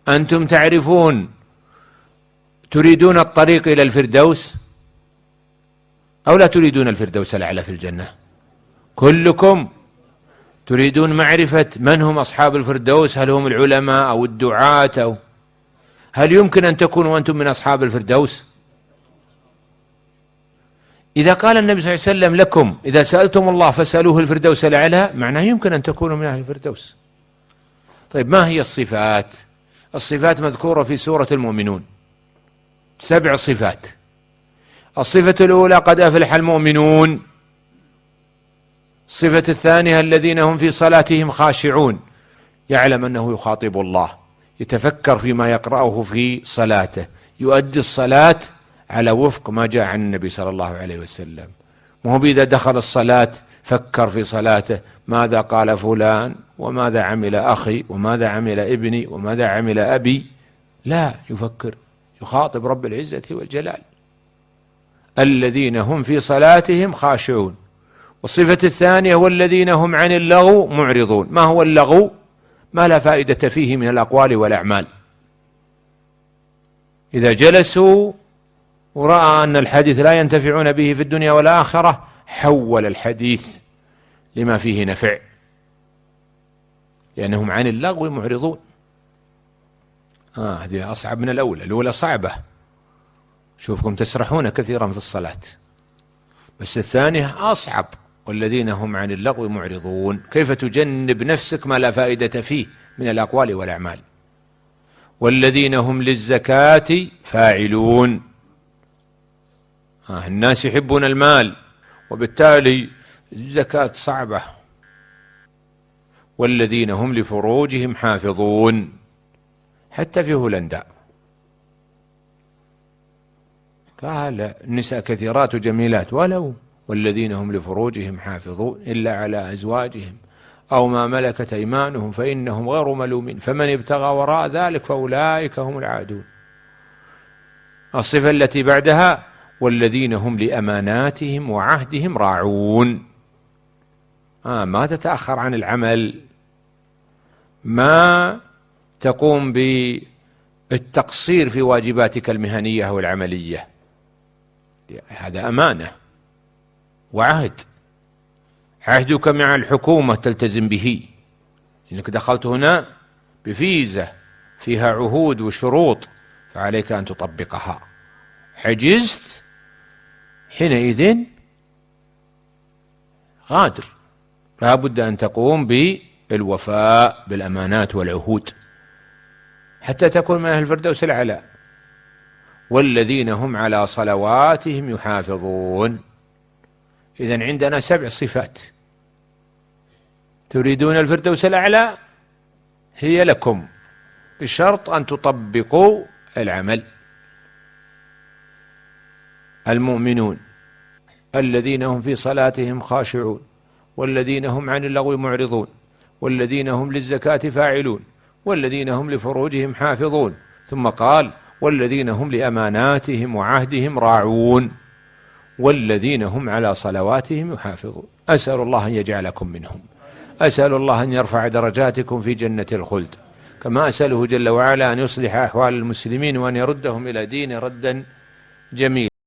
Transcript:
أنتم تعرفون تريدون الطريق إلى الفردوس أو لا تريدون الفردوس الأعلى في الجنة؟ كلكم تريدون معرفة من هم أصحاب الفردوس، هل هم العلماء أو الدعاة أو هل يمكن أن تكونوا أنتم من أصحاب الفردوس؟ إذا قال النبي صلى الله عليه وسلم لكم إذا سألتم الله فاسألوه الفردوس الأعلى، معناه يمكن أن تكونوا من أهل الفردوس. طيب ما هي الصفات؟ الصفات مذكورة في سورة المؤمنون 7 صفات. الصفة الأولى قد أفلح المؤمنون. الصفة الثانية الذين هم في صلاتهم خاشعون، يعلم أنه يخاطب الله، يتفكر فيما يقرأه في صلاته، يؤدي الصلاة على وفق ما جاء عن النبي صلى الله عليه وسلم. مو إذا دخل الصلاة فكر في صلاته ماذا قال فلان وماذا عمل أخي وماذا عمل ابني وماذا عمل أبي، لا، يفكر، يخاطب رب العزة والجلال. الذين هم في صلاتهم خاشعون. والصفة الثانية والذين هم عن اللغو معرضون. ما هو اللغو؟ ما لا فائدة فيه من الأقوال والأعمال. إذا جلسوا ورأى أن الحديث لا ينتفعون به في الدنيا والآخرة حول الحديث لما فيه نفع، لأنهم عن اللغو معرضون. هذه أصعب من الأولى صعبة، شوفكم تسرحون كثيرا في الصلاة، بس الثانية أصعب، والذين هم عن اللغو معرضون. كيف تجنب نفسك ما لا فائدة فيه من الأقوال والأعمال. والذين هم للزكاة فاعلون. الناس يحبون المال وبالتالي الزكاة صعبة. والذين هم لفروجهم حافظون. حتى في هولندا قال النساء كثيرات جميلات والذين هم لفروجهم حافظون إلا على أزواجهم أو ما ملكت أيمانهم فإنهم غير ملومين فمن ابتغى وراء ذلك فأولئك هم العادون. الصفة التي بعدها والذين هم لأماناتهم وعهدهم راعون. ما تتأخر عن العمل، ما تقوم بالتقصير في واجباتك المهنية والعملية، هذا أمانة وعهد. عهدك مع الحكومة تلتزم به، لأنك دخلت هنا بفيزة فيها عهود وشروط فعليك أن تطبقها. عجزت حينئذ غادر. لا بد أن تقوم بالوفاء بالأمانات والعهود حتى تكون من أهل الفردوس الأعلى. والذين هم على صلواتهم يحافظون. إذن عندنا 7 صفات. تريدون الفردوس الأعلى؟ هي لكم بشرط أن تطبقوا العمل. المؤمنون الذين هم في صلاتهم خاشعون، والذين هم عن اللغو معرضون، والذين هم للزكاة فاعلون، والذين هم لفروجهم حافظون. ثم قال والذين هم لأماناتهم وعهدهم راعون، والذين هم على صلواتهم يحافظون. أسأل الله أن يجعلكم منهم. أسأل الله أن يرفع درجاتكم في جنة الخلد، كما أسأله جل وعلا أن يصلح أحوال المسلمين وأن يردهم إلى دين ردا جميلا.